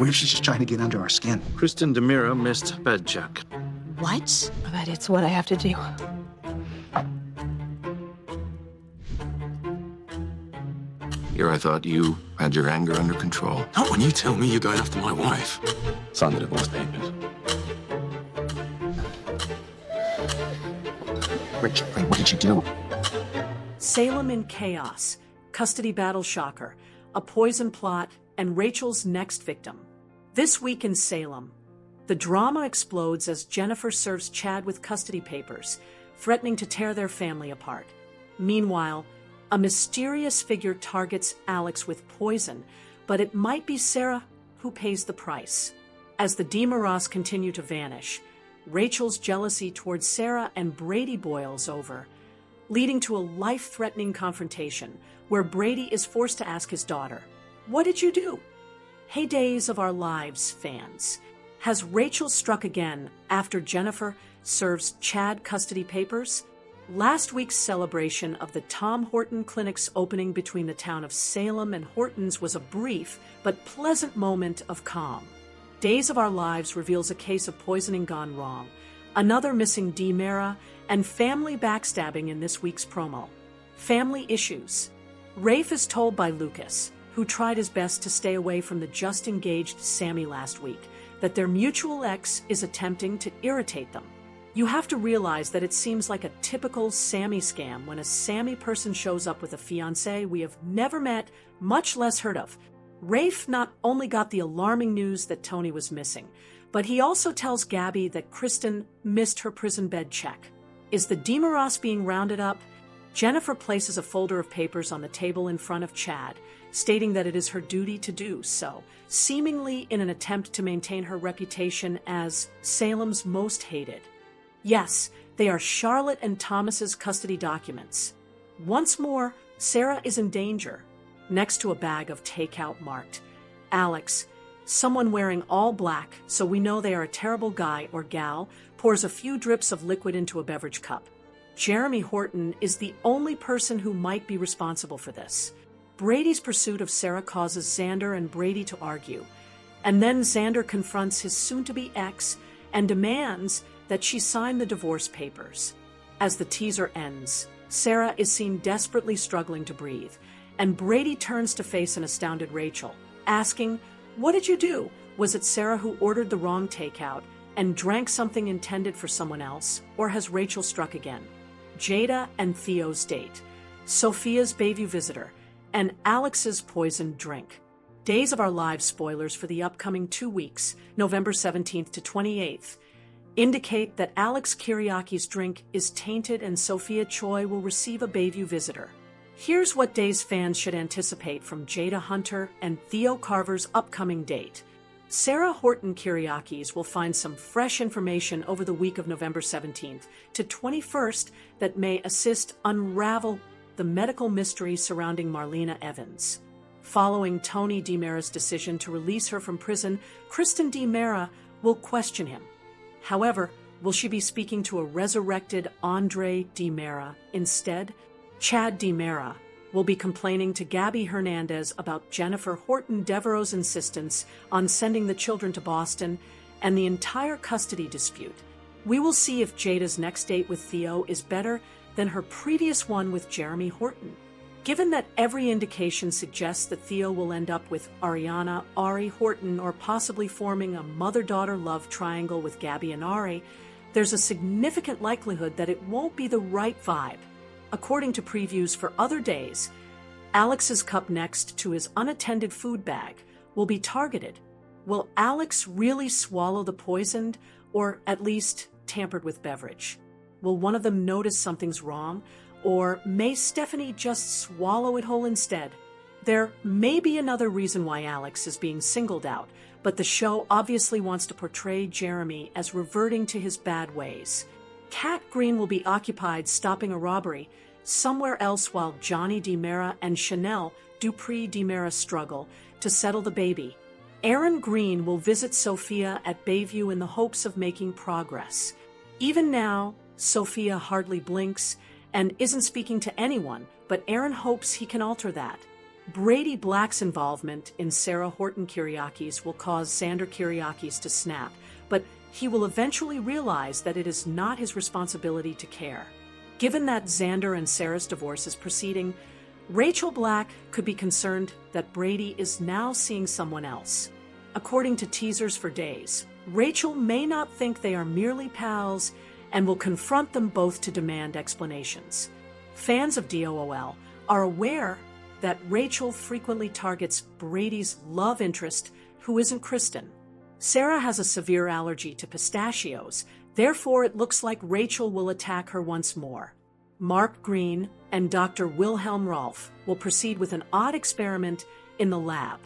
What if she's just trying to get under our skin? Kristen DiMeras missed bed check. What? But it's what I have to do. Here I thought you had your anger under control. Not when you tell me you're going after my wife. Sign the divorce papers. Rich, what did you do? Salem in chaos, custody battle shocker, a poison plot, and Rachel's next victim. This week in Salem, the drama explodes as Jennifer serves Chad with custody papers, threatening to tear their family apart. Meanwhile, a mysterious figure targets Alex with poison, but it might be Sarah who pays the price. As the DiMeras continue to vanish, Rachel's jealousy towards Sarah and Brady boils over, leading to a life-threatening confrontation where Brady is forced to ask his daughter, "What did you do?" Hey Days of Our Lives fans, has Rachel struck again after Jennifer serves Chad custody papers? Last week's celebration of the Tom Horton Clinic's opening between the town of Salem and Hortons was a brief but pleasant moment of calm. Days of Our Lives reveals a case of poisoning gone wrong, another missing DiMeras, and family backstabbing in this week's promo. Family issues. Rafe is told by Lucas, who tried his best to stay away from the just-engaged Sammy last week, that their mutual ex is attempting to irritate them. You have to realize that it seems like a typical Sammy scam when a Sammy person shows up with a fiancé we have never met, much less heard of. Rafe not only got the alarming news that Tony was missing, but he also tells Gabby that Kristen missed her prison bed check. Is the DiMeras being rounded up? Jennifer places a folder of papers on the table in front of Chad, stating that it is her duty to do so, seemingly in an attempt to maintain her reputation as Salem's most hated. Yes, they are Charlotte and Thomas's custody documents. Once more, Sarah is in danger, next to a bag of takeout marked Alex. Someone wearing all black, so we know they are a terrible guy or gal, pours a few drips of liquid into a beverage cup. Jeremy Horton is the only person who might be responsible for this. Brady's pursuit of Sarah causes Xander and Brady to argue, and then Xander confronts his soon-to-be ex and demands that she sign the divorce papers. As the teaser ends, Sarah is seen desperately struggling to breathe, and Brady turns to face an astounded Rachel, asking, "What did you do? Was it Sarah who ordered the wrong takeout and drank something intended for someone else, or has Rachel struck again?" Jada and Theo's date, Sophia's Bayview visitor, and Alex's poisoned drink. Days of Our Lives spoilers for the upcoming 2 weeks, November 17th to 28th, indicate that Alex Kiriaki's drink is tainted and Sophia Choi will receive a Bayview visitor. Here's what Days fans should anticipate from Jada Hunter and Theo Carver's upcoming date. Sarah Horton Kiriakis will find some fresh information over the week of November 17th to 21st that may assist unravel the medical mystery surrounding Marlena Evans. Following Tony DiMeras' decision to release her from prison, Kristen DiMeras will question him. However, will she be speaking to a resurrected Andre DiMeras instead? Chad DiMeras will be complaining to Gabby Hernandez about Jennifer Horton Devereaux's insistence on sending the children to Boston and the entire custody dispute. We will see if Jada's next date with Theo is better than her previous one with Jeremy Horton. Given that every indication suggests that Theo will end up with Ariana, Ari Horton, or possibly forming a mother-daughter love triangle with Gabby and Ari, there's a significant likelihood that it won't be the right vibe. According to previews for other days, Alex's cup next to his unattended food bag will be targeted. Will Alex really swallow the poisoned, or at least tampered with beverage? Will one of them notice something's wrong, or may Stephanie just swallow it whole instead? There may be another reason why Alex is being singled out, but the show obviously wants to portray Jeremy as reverting to his bad ways. Kat Green will be occupied stopping a robbery somewhere else while Johnny DiMeras and Chanel Dupree DiMeras struggle to settle the baby. Aaron Green will visit Sophia at Bayview in the hopes of making progress. Even now, Sophia hardly blinks and isn't speaking to anyone, but Aaron hopes he can alter that. Brady Black's involvement in Sarah Horton Kiriakis will cause Xander Kiriakis to snap, but he will eventually realize that it is not his responsibility to care. Given that Xander and Sarah's divorce is proceeding, Rachel Black could be concerned that Brady is now seeing someone else. According to teasers for days, Rachel may not think they are merely pals and will confront them both to demand explanations. Fans of DOOL are aware that Rachel frequently targets Brady's love interest, who isn't Kristen. Sarah has a severe allergy to pistachios, therefore it looks like Rachel will attack her once more. Mark Green and Dr. Wilhelm Rolf will proceed with an odd experiment in the lab.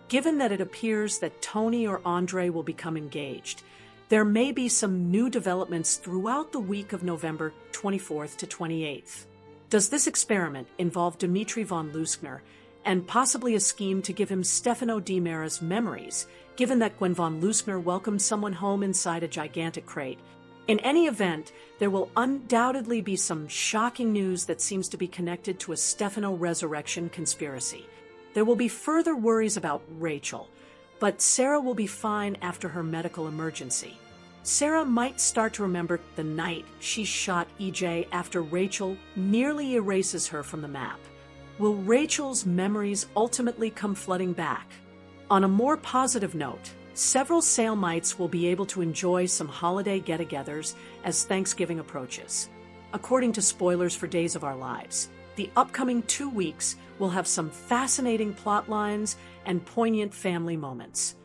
Given that it appears that Tony or Andre will become engaged, there may be some new developments throughout the week of November 24th to 28th. Does this experiment involve Dmitri von Luskner and possibly a scheme to give him Stefano DiMeras memories, given that Gwen von Luskner welcomed someone home inside a gigantic crate? In any event, there will undoubtedly be some shocking news that seems to be connected to a Stefano resurrection conspiracy. There will be further worries about Rachel, but Sarah will be fine after her medical emergency. Sarah might start to remember the night she shot EJ after Rachel nearly erases her from the map. Will Rachel's memories ultimately come flooding back? On a more positive note, several Salemites will be able to enjoy some holiday get-togethers as Thanksgiving approaches. According to spoilers for Days of Our Lives, the upcoming 2 weeks will have some fascinating plot lines and poignant family moments.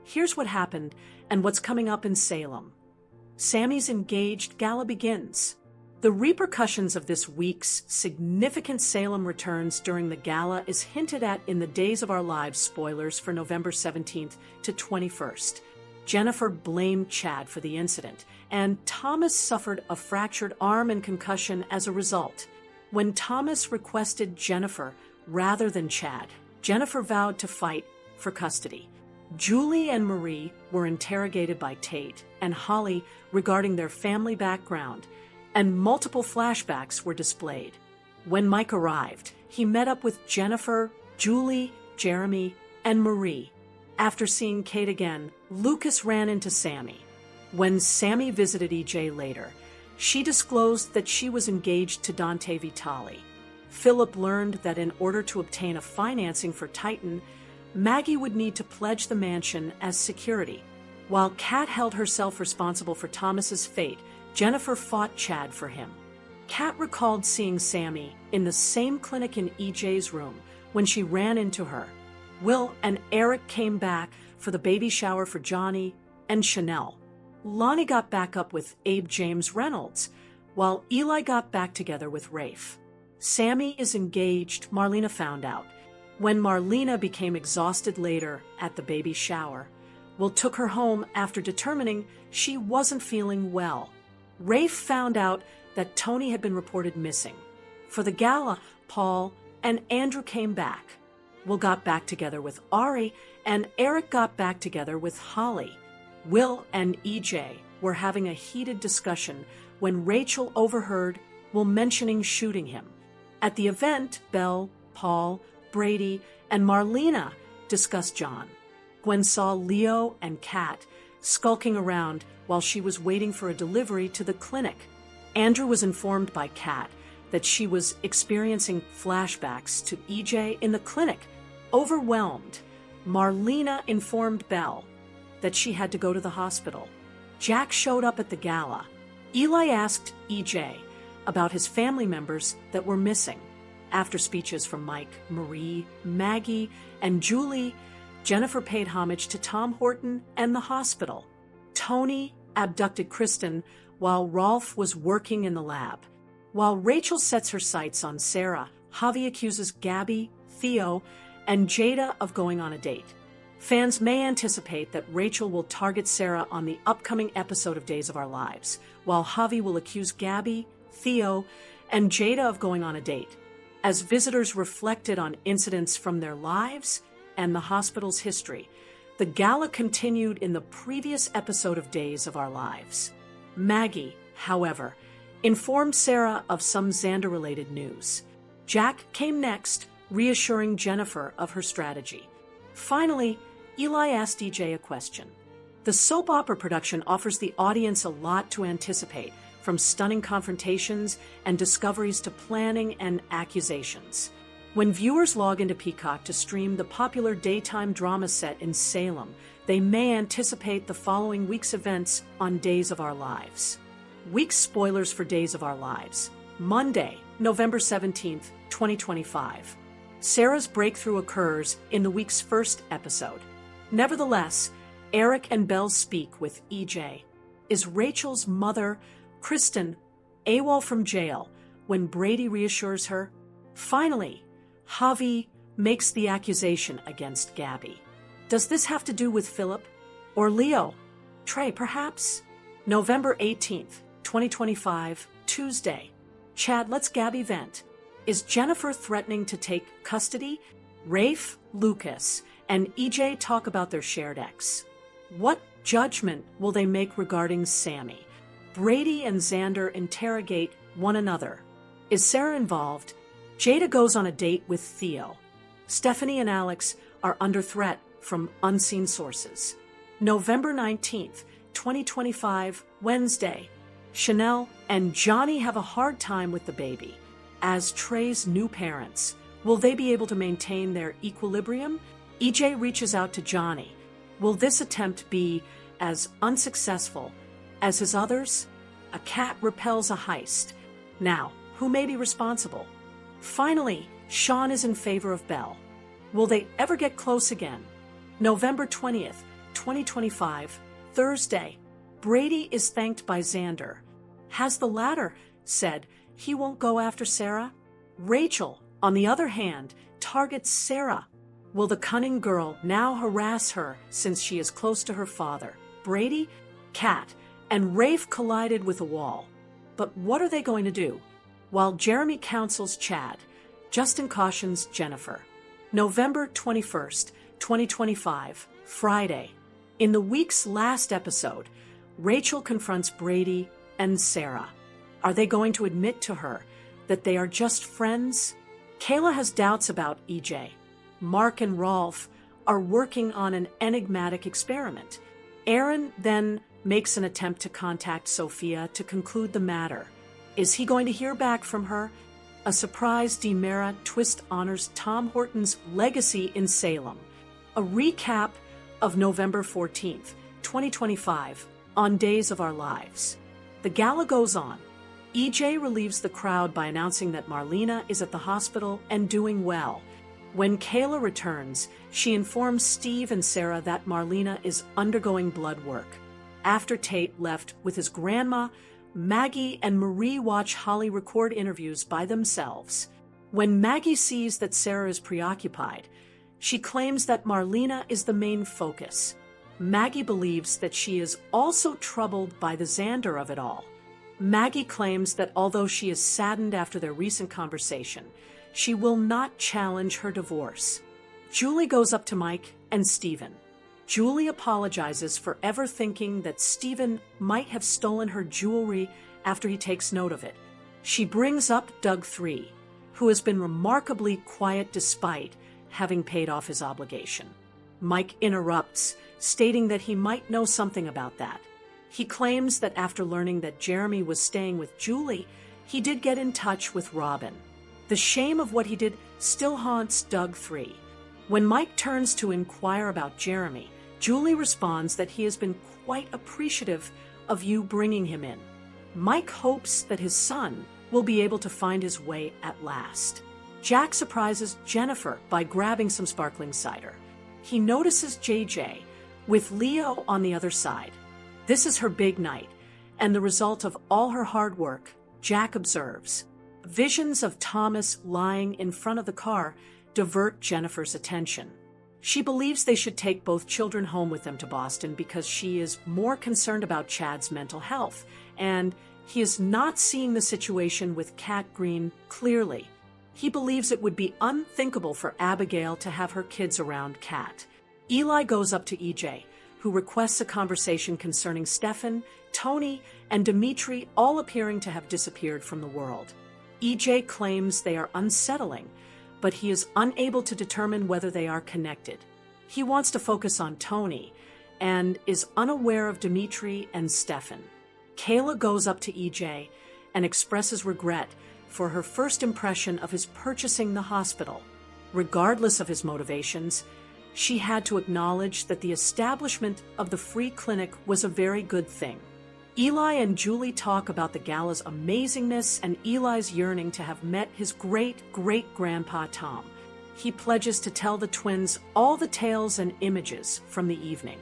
Here's what happened and what's coming up in Salem. Sammy's engaged gala begins. The repercussions of this week's significant Salem returns during the gala is hinted at in the Days of Our Lives spoilers for November 17th to 21st. Jennifer blamed Chad for the incident, and Thomas suffered a fractured arm and concussion as a result. When Thomas requested Jennifer rather than Chad, Jennifer vowed to fight for custody. Julie and Marie were interrogated by Tate and Holly regarding their family background, and multiple flashbacks were displayed. When Mike arrived, he met up with Jennifer, Julie, Jeremy, and Marie. After seeing Kate again, Lucas ran into Sammy. When Sammy visited EJ later, she disclosed that she was engaged to Dante Vitale. Philip learned that in order to obtain a financing for Titan, Maggie would need to pledge the mansion as security. While Kat held herself responsible for Thomas's fate, Jennifer fought Chad for him. Kat recalled seeing Sammy in the same clinic in EJ's room when she ran into her. Will and Eric came back for the baby shower for Johnny and Chanel. Lonnie got back up with Abe James Reynolds, while Eli got back together with Rafe. Sammy is engaged, Marlena found out. When Marlena became exhausted later at the baby shower, Will took her home after determining she wasn't feeling well. Rafe found out that Tony had been reported missing. For the gala, Paul and Andrew came back. Will got back together with Ari, and Eric got back together with Holly. Will and EJ were having a heated discussion when Rachel overheard Will mentioning shooting him. At the event, Belle, Paul, Brady, and Marlena discussed John. Gwen saw Leo and Kat skulking around while she was waiting for a delivery to the clinic. Andrew was informed by Kat that she was experiencing flashbacks to EJ in the clinic. Overwhelmed, Marlena informed Belle that she had to go to the hospital. Jack showed up at the gala. Eli asked EJ about his family members that were missing. After speeches from Mike, Marie, Maggie, and Julie, Jennifer paid homage to Tom Horton and the hospital. Tony abducted Kristen while Rolf was working in the lab. While Rachel sets her sights on Sarah, Javi accuses Gabby, Theo, and Jada of going on a date. Fans may anticipate that Rachel will target Sarah on the upcoming episode of Days of Our Lives, while Javi will accuse Gabby, Theo, and Jada of going on a date. As visitors reflected on incidents from their lives and the hospital's history, the gala continued in the previous episode of Days of Our Lives. Maggie, however, informed Sarah of some Xander-related news. Jack came next, reassuring Jennifer of her strategy. Finally, Eli asked EJ a question. The soap opera production offers the audience a lot to anticipate, from stunning confrontations and discoveries to planning and accusations. When viewers log into Peacock to stream the popular daytime drama set in Salem, they may anticipate the following week's events on Days of Our Lives. Week spoilers for Days of Our Lives. Monday, November 17th, 2025. Sarah's breakthrough occurs in the week's first episode. Nevertheless, Eric and Belle speak with EJ. Is Rachel's mother, Kristen, AWOL from jail when Brady reassures her? Finally, Javi makes the accusation against Gabby. Does this have to do with Philip? Or Leo? Trey, perhaps? November 18th, 2025, Tuesday. Chad, let's Gabby vent. Is Jennifer threatening to take custody? Rafe, Lucas, and EJ talk about their shared ex. What judgment will they make regarding Sammy? Brady and Xander interrogate one another. Is Sarah involved? Jada goes on a date with Theo. Stephanie and Alex are under threat from unseen sources. November 19th, 2025, Wednesday. Chanel and Johnny have a hard time with the baby. As Trey's new parents, will they be able to maintain their equilibrium? EJ reaches out to Johnny. Will this attempt be as unsuccessful as his others? A cat repels a heist. Now, who may be responsible? Finally, Sean is in favor of Belle. Will they ever get close again? November 20th, 2025, Thursday. Brady is thanked by Xander. Has the latter said he won't go after Sarah? Rachel, on the other hand, targets Sarah. Will the cunning girl now harass her since she is close to her father? Brady, Kat, and Rafe collided with a wall. But what are they going to do? While Jeremy counsels Chad, Justin cautions Jennifer. November 21st, 2025, Friday. In the week's last episode, Rachel confronts Brady and Sarah. Are they going to admit to her that they are just friends? Kayla has doubts about EJ. Mark and Rolf are working on an enigmatic experiment. Aaron then makes an attempt to contact Sophia to conclude the matter. Is he going to hear back from her? A surprise DiMeras twist honors Tom Horton's legacy in Salem. A recap of November 14th, 2025, on Days of Our Lives. The gala goes on. EJ relieves the crowd by announcing that Marlena is at the hospital and doing well. When Kayla returns, she informs Steve and Sarah that Marlena is undergoing blood work. After Tate left with his grandma, Maggie and Marie watch Holly record interviews by themselves. When Maggie sees that Sarah is preoccupied, she claims that Marlena is the main focus. Maggie believes that she is also troubled by the Xander of it all. Maggie claims that although she is saddened after their recent conversation, she will not challenge her divorce. Julie goes up to Mike and Stephen. Julie apologizes for ever thinking that Stephen might have stolen her jewelry after he takes note of it. She brings up Doug 3, who has been remarkably quiet despite having paid off his obligation. Mike interrupts, stating that he might know something about that. He claims that after learning that Jeremy was staying with Julie, he did get in touch with Robin. The shame of what he did still haunts Doug 3. When Mike turns to inquire about Jeremy, Julie responds that he has been quite appreciative of you bringing him in. Mike hopes that his son will be able to find his way at last. Jack surprises Jennifer by grabbing some sparkling cider. He notices JJ with Leo on the other side. This is her big night, and the result of all her hard work, Jack observes. Visions of Thomas lying in front of the car divert Jennifer's attention. She believes they should take both children home with them to Boston because she is more concerned about Chad's mental health, and he is not seeing the situation with Kat Green clearly. He believes it would be unthinkable for Abigail to have her kids around Kat. Eli goes up to EJ, who requests a conversation concerning Stefan, Tony, and Dimitri, all appearing to have disappeared from the world. EJ claims they are unsettling, but he is unable to determine whether they are connected. He wants to focus on Tony and is unaware of Dimitri and Stefan. Kayla goes up to EJ and expresses regret for her first impression of his purchasing the hospital. Regardless of his motivations, she had to acknowledge that the establishment of the free clinic was a very good thing. Eli and Julie talk about the gala's amazingness and Eli's yearning to have met his great-great-grandpa Tom. He pledges to tell the twins all the tales and images from the evening.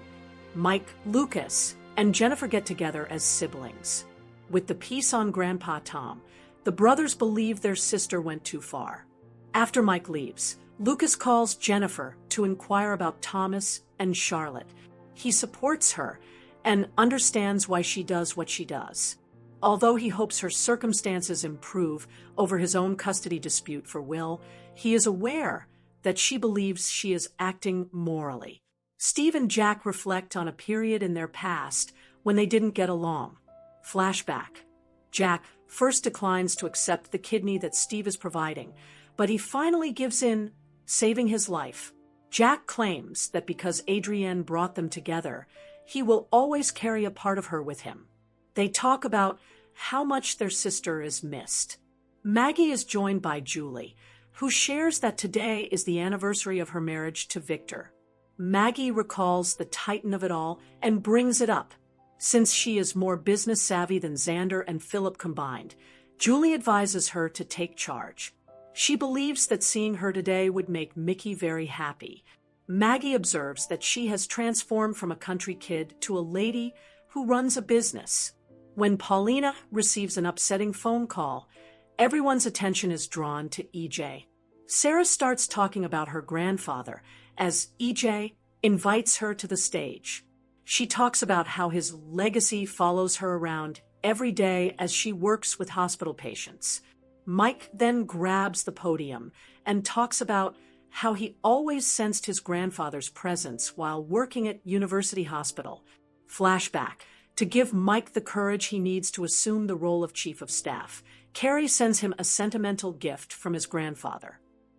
Mike, Lucas, and Jennifer get together as siblings. With the piece on Grandpa Tom, the brothers believe their sister went too far. After Mike leaves, Lucas calls Jennifer to inquire about Thomas and Charlotte. He supports her and understands why she does what she does. Although he hopes her circumstances improve over his own custody dispute for Will, he is aware that she believes she is acting morally. Steve and Jack reflect on a period in their past when they didn't get along. Flashback. Jack first declines to accept the kidney that Steve is providing, but he finally gives in, saving his life. Jack claims that because Adrienne brought them together, he will always carry a part of her with him. They talk about how much their sister is missed. Maggie is joined by Julie, who shares that today is the anniversary of her marriage to Victor. Maggie recalls the titan of it all and brings it up. Since she is more business savvy than Xander and Philip combined, Julie advises her to take charge. She believes that seeing her today would make Mickey very happy. Maggie observes that she has transformed from a country kid to a lady who runs a business. When Paulina receives an upsetting phone call, everyone's attention is drawn to EJ. Sarah starts talking about her grandfather as EJ invites her to the stage. She talks about how his legacy follows her around every day as she works with hospital patients. Mike then grabs the podium and talks about how he always sensed his grandfather's presence while working at University Hospital. Flashback. To give Mike the courage he needs to assume the role of chief of staff, Carrie sends him a sentimental gift from his grandfather.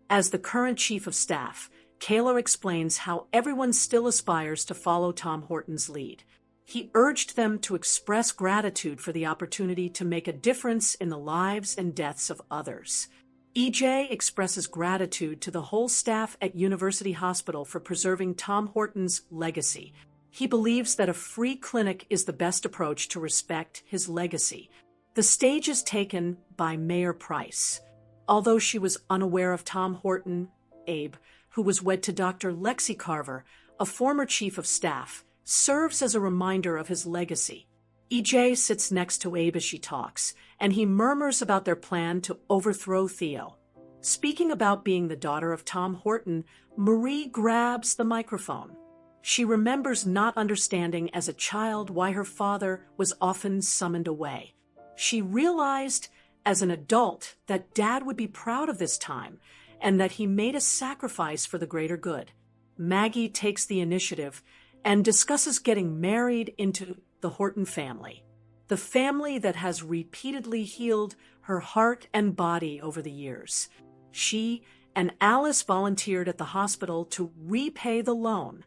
As the current chief of staff, Kayla explains how everyone still aspires to follow Tom Horton's lead. He urged them to express gratitude for the opportunity to make a difference in the lives and deaths of others. EJ expresses gratitude to the whole staff at University Hospital for preserving Tom Horton's legacy. He believes that a free clinic is the best approach to respect his legacy. The stage is taken by Mayor Price. Although she was unaware of Tom Horton, Abe, who was wed to Dr. Lexi Carver, a former chief of staff, serves as a reminder of his legacy. EJ sits next to Abe as she talks, and he murmurs about their plan to overthrow Theo. Speaking about being the daughter of Tom Horton, Marie grabs the microphone. She remembers not understanding as a child why her father was often summoned away. She realized as an adult that Dad would be proud of this time and that he made a sacrifice for the greater good. Maggie takes the initiative and discusses getting married into the Horton family, the family that has repeatedly healed her heart and body over the years. She and Alice volunteered at the hospital to repay the loan.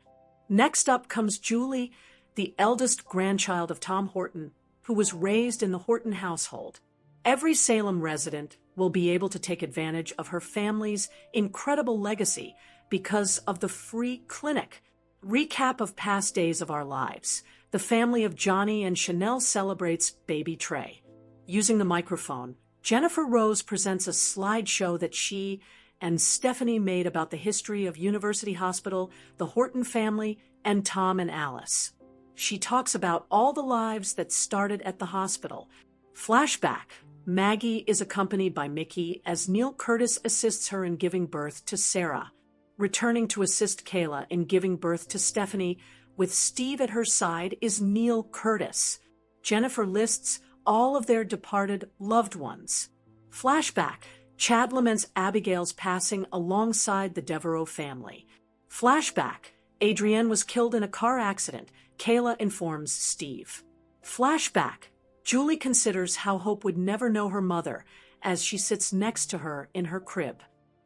Next up comes Julie, the eldest grandchild of Tom Horton, who was raised in the Horton household. Every Salem resident will be able to take advantage of her family's incredible legacy because of the free clinic. Recap of past days of our lives. The family of Johnny and Chanel celebrates baby Trey. Using the microphone, Jennifer Rose presents a slideshow that she and Stephanie made about the history of University Hospital, the Horton family, and Tom and Alice. She talks about all the lives that started at the hospital. Flashback. Maggie is accompanied by Mickey as Neil Curtis assists her in giving birth to Sarah, returning to assist Kayla in giving birth to Stephanie. With Steve at her side is Neil Curtis. Jennifer lists all of their departed loved ones. Flashback. Chad laments Abigail's passing alongside the Devereaux family. Flashback. Adrienne was killed in a car accident. Kayla informs Steve. Flashback. Julie considers how Hope would never know her mother as she sits next to her in her crib.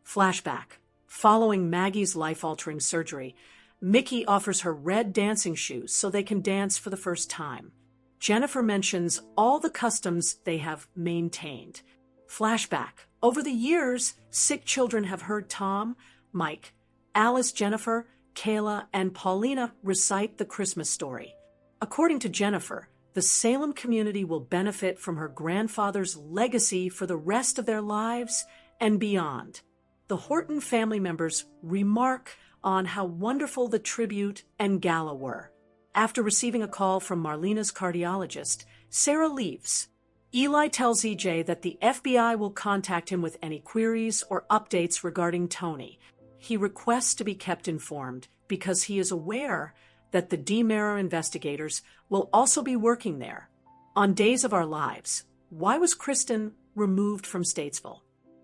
Flashback. Following Maggie's life-altering surgery, Mickey offers her red dancing shoes so they can dance for the first time. Jennifer mentions all the customs they have maintained. Flashback. Over the years, sick children have heard Tom, Mike, Alice, Jennifer, Kayla, and Paulina recite the Christmas story. According to Jennifer, the Salem community will benefit from her grandfather's legacy for the rest of their lives and beyond. The Horton family members remark on how wonderful the tribute and gala were. After receiving a call from Marlena's cardiologist, Sarah leaves. Eli tells EJ that the FBI will contact him with any queries or updates regarding Tony. He requests to be kept informed because he is aware that the DiMeras investigators will also be working there. On Days of Our Lives, why was Kristen removed from Statesville?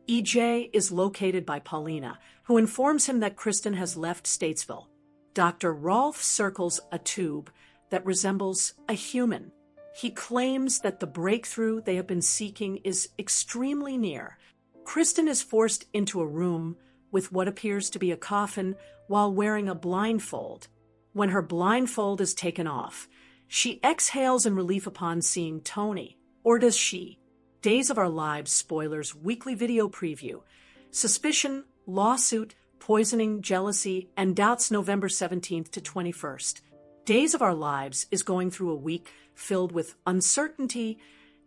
EJ is located by Paulina, who informs him that Kristen has left Statesville. Dr. Rolfe circles a tube that resembles a human. He claims that the breakthrough they have been seeking is extremely near. Kristen is forced into a room with what appears to be a coffin while wearing a blindfold. When her blindfold is taken off, she exhales in relief upon seeing Tony. Or does she? Days of Our Lives spoilers weekly video preview. Suspicion, lawsuit, poisoning, jealousy, and doubts November 17th to 21st. Days of Our Lives is going through a week filled with uncertainty,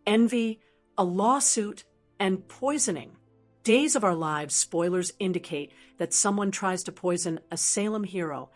envy, a lawsuit, and poisoning. Days of Our Lives spoilers indicate that someone tries to poison a Salem hero.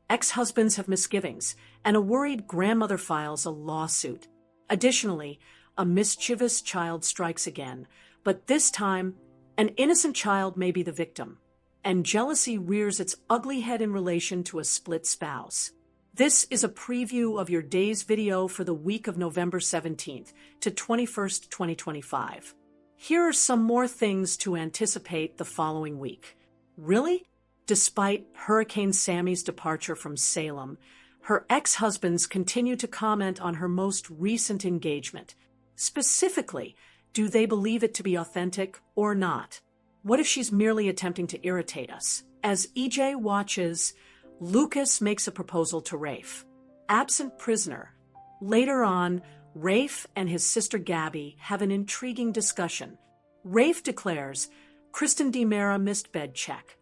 Ex-husbands have misgivings, and a worried grandmother files a lawsuit. Additionally, a mischievous child strikes again, but this time, an innocent child may be the victim, and jealousy rears its ugly head in relation to a split spouse. This is a preview of your day's video for the week of November 17th to 21st, 2025. Here are some more things to anticipate the following week. Really? Despite Hurricane Sammy's departure from Salem, her ex-husbands continue to comment on her most recent engagement. Specifically, do they believe it to be authentic or not? What if she's merely attempting to irritate us? As EJ watches, Lucas makes a proposal to Rafe. Absent prisoner. Later on, Rafe and his sister Gabby have an intriguing discussion. Rafe declares, Kristen DiMeras missed bed check.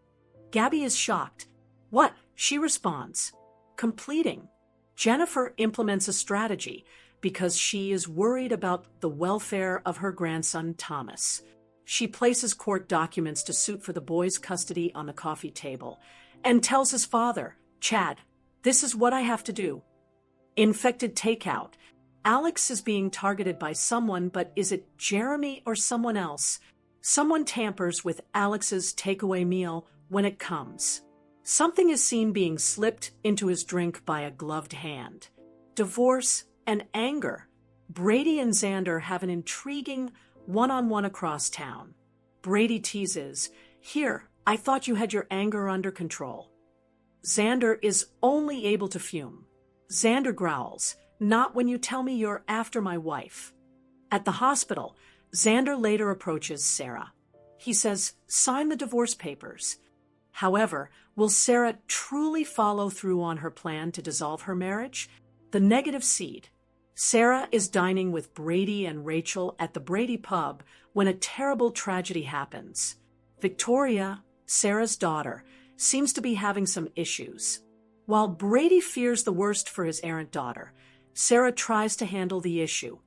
Gabby is shocked. What? She responds, completing. Jennifer implements a strategy because she is worried about the welfare of her grandson Thomas. She places court documents to suit for the boy's custody on the coffee table and tells his father, Chad, this is what I have to do. Infected takeout. Alex is being targeted by someone, but is it Jeremy or someone else? Someone tampers with Alex's takeaway meal when it comes. Something is seen being slipped into his drink by a gloved hand. Divorce and anger. Brady and Xander have an intriguing one-on-one across town. Brady teases, Here, I thought you had your anger under control. Xander is only able to fume. Xander growls, Not when you tell me you're after my wife. At the hospital, Xander later approaches Sarah. He says, Sign the divorce papers. However, will Sarah truly follow through on her plan to dissolve her marriage? The negative seed. Sarah is dining with Brady and Rachel at the Brady pub when a terrible tragedy happens. Victoria, Sarah's daughter, seems to be having some issues. While Brady fears the worst for his errant daughter, Sarah tries to handle the issue.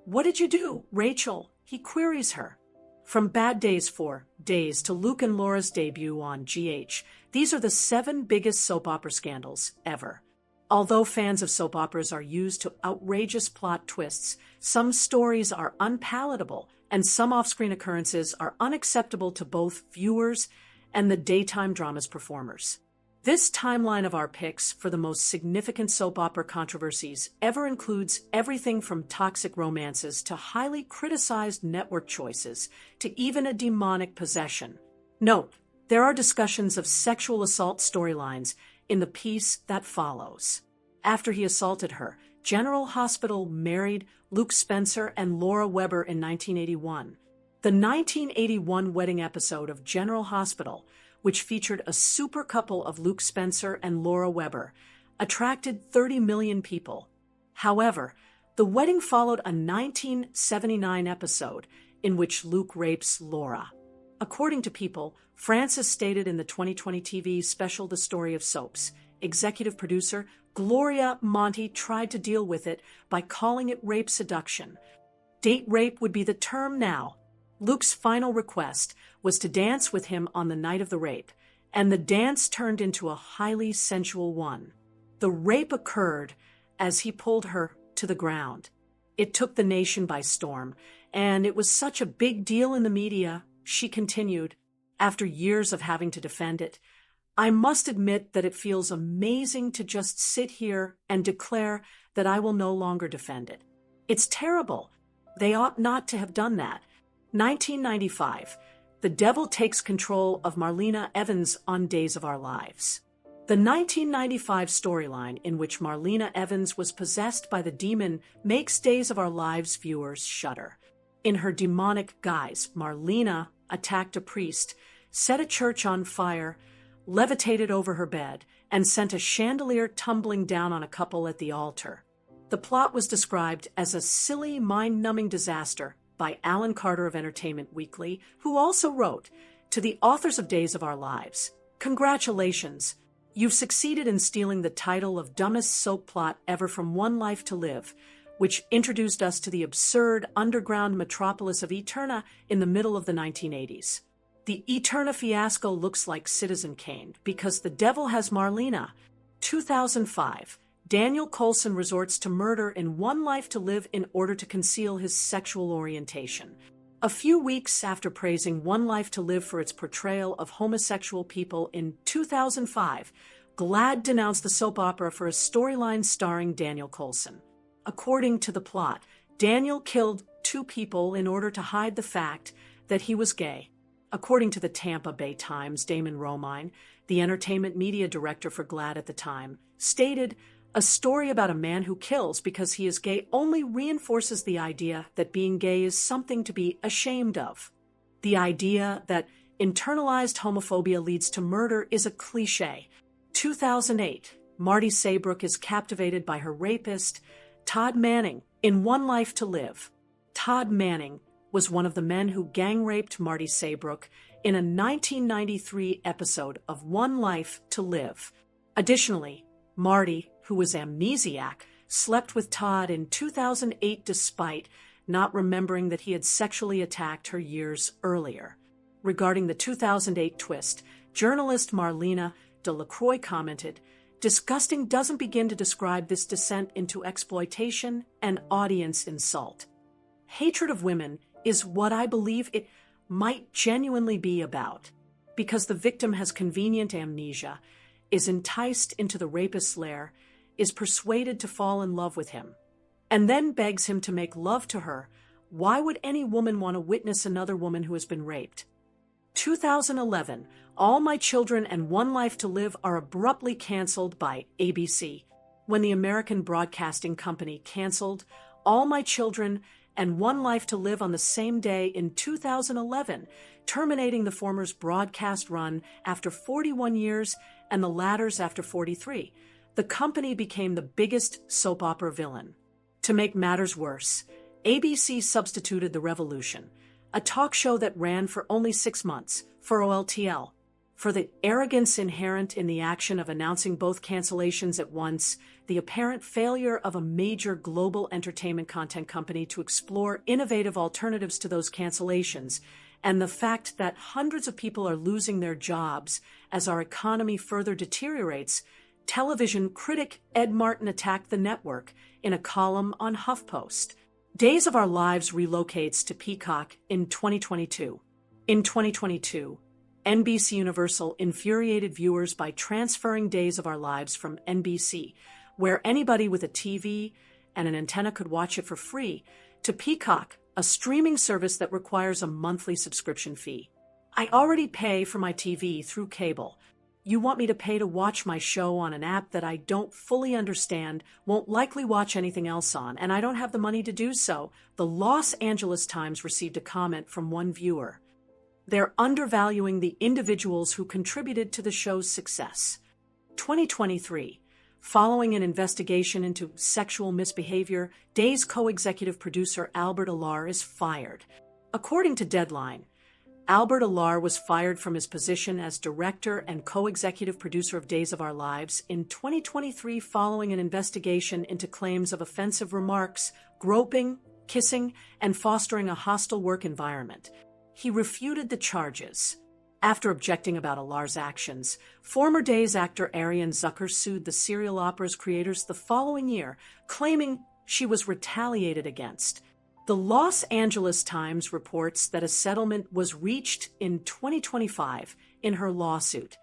What did you do, Rachel? He queries her. From Bad Days for Days to Luke and Laura's debut on GH, these are the 7 biggest soap opera scandals ever. Although fans of soap operas are used to outrageous plot twists, some stories are unpalatable and some off-screen occurrences are unacceptable to both viewers and the daytime drama's performers. This timeline of our picks for the most significant soap opera controversies ever includes everything from toxic romances to highly criticized network choices to even a demonic possession. Note, there are discussions of sexual assault storylines in the piece that follows. After he assaulted her, General Hospital married Luke Spencer and Laura Weber in 1981. The 1981 wedding episode of General Hospital, which featured a super couple of Luke Spencer and Laura Weber, attracted 30 million people. However, the wedding followed a 1979 episode in which Luke rapes Laura. According to People, Francis stated in the 2020 TV special The Story of Soaps, executive producer Gloria Monty tried to deal with it by calling it rape seduction. Date rape would be the term now. Luke's final request was to dance with him on the night of the rape, and the dance turned into a highly sensual one. The rape occurred as he pulled her to the ground. It took the nation by storm, and it was such a big deal in the media, she continued, after years of having to defend it. I must admit that it feels amazing to just sit here and declare that I will no longer defend it. It's terrible. They ought not to have done that. 1995. The devil takes control of Marlena Evans on Days of Our Lives. The 1995 storyline in which Marlena Evans was possessed by the demon makes Days of Our Lives viewers shudder. In her demonic guise, Marlena attacked a priest, set a church on fire, levitated over her bed, and sent a chandelier tumbling down on a couple at the altar. The plot was described as a silly, mind-numbing disaster by Alan Carter of Entertainment Weekly, who also wrote, "To the authors of Days of Our Lives, congratulations. You've succeeded in stealing the title of dumbest soap plot ever from One Life to Live, which introduced us to the absurd underground metropolis of Eterna in the middle of the 1980s. The Eterna fiasco looks like Citizen Kane because the devil has Marlena." 2005. Daniel Coulson resorts to murder in One Life to Live in order to conceal his sexual orientation. A few weeks after praising One Life to Live for its portrayal of homosexual people in 2005, GLAAD denounced the soap opera for a storyline starring Daniel Coulson. According to the plot, Daniel killed 2 people in order to hide the fact that he was gay. According to the Tampa Bay Times, Damon Romine, the entertainment media director for GLAAD at the time, stated, "A story about a man who kills because he is gay only reinforces the idea that being gay is something to be ashamed of. The idea that internalized homophobia leads to murder is a cliché." 2008. Marty Saybrook is captivated by her rapist, Todd Manning, in One Life to Live. Todd Manning was one of the men who gang-raped Marty Saybrook in a 1993 episode of One Life to Live. Additionally, Marty, who was amnesiac, slept with Todd in 2008 despite not remembering that he had sexually attacked her years earlier. Regarding the 2008 twist, journalist Marlena Delacroix commented, "Disgusting doesn't begin to describe this descent into exploitation and audience insult. Hatred of women is what I believe it might genuinely be about, because the victim has convenient amnesia, is enticed into the rapist's lair, is persuaded to fall in love with him, and then begs him to make love to her. Why would any woman want to witness another woman who has been raped?" 2011. All My Children and One Life to Live are abruptly canceled by ABC. When the American Broadcasting Company canceled All My Children and One Life to Live on the same day in 2011, terminating the former's broadcast run after 41 years and the latter's after 43. The company became the biggest soap opera villain. To make matters worse, ABC substituted The Revolution, a talk show that ran for only 6 months, for OLTL. For the arrogance inherent in the action of announcing both cancellations at once, the apparent failure of a major global entertainment content company to explore innovative alternatives to those cancellations, and the fact that hundreds of people are losing their jobs as our economy further deteriorates, television critic Ed Martin attacked the network in a column on HuffPost. Days of Our Lives relocates to Peacock in 2022. In 2022, NBC Universal infuriated viewers by transferring Days of Our Lives from NBC, where anybody with a TV and an antenna could watch it for free, to Peacock, a streaming service that requires a monthly subscription fee. I already pay for my TV through cable. You want me to pay to watch my show on an app that I don't fully understand, won't likely watch anything else on, and I don't have the money to do so. The Los Angeles Times received a comment from one viewer. They're undervaluing the individuals who contributed to the show's success. 2023. Following an investigation into sexual misbehavior, Day's co-executive producer Albert Alar is fired. According to Deadline, Albert Alar was fired from his position as director and co-executive producer of Days of Our Lives in 2023 following an investigation into claims of offensive remarks, groping, kissing, and fostering a hostile work environment. He refuted the charges. After objecting about Alar's actions, former Days actor Ariane Zucker sued the serial opera's creators the following year, claiming she was retaliated against. The Los Angeles Times reports that a settlement was reached in 2025 in her lawsuit.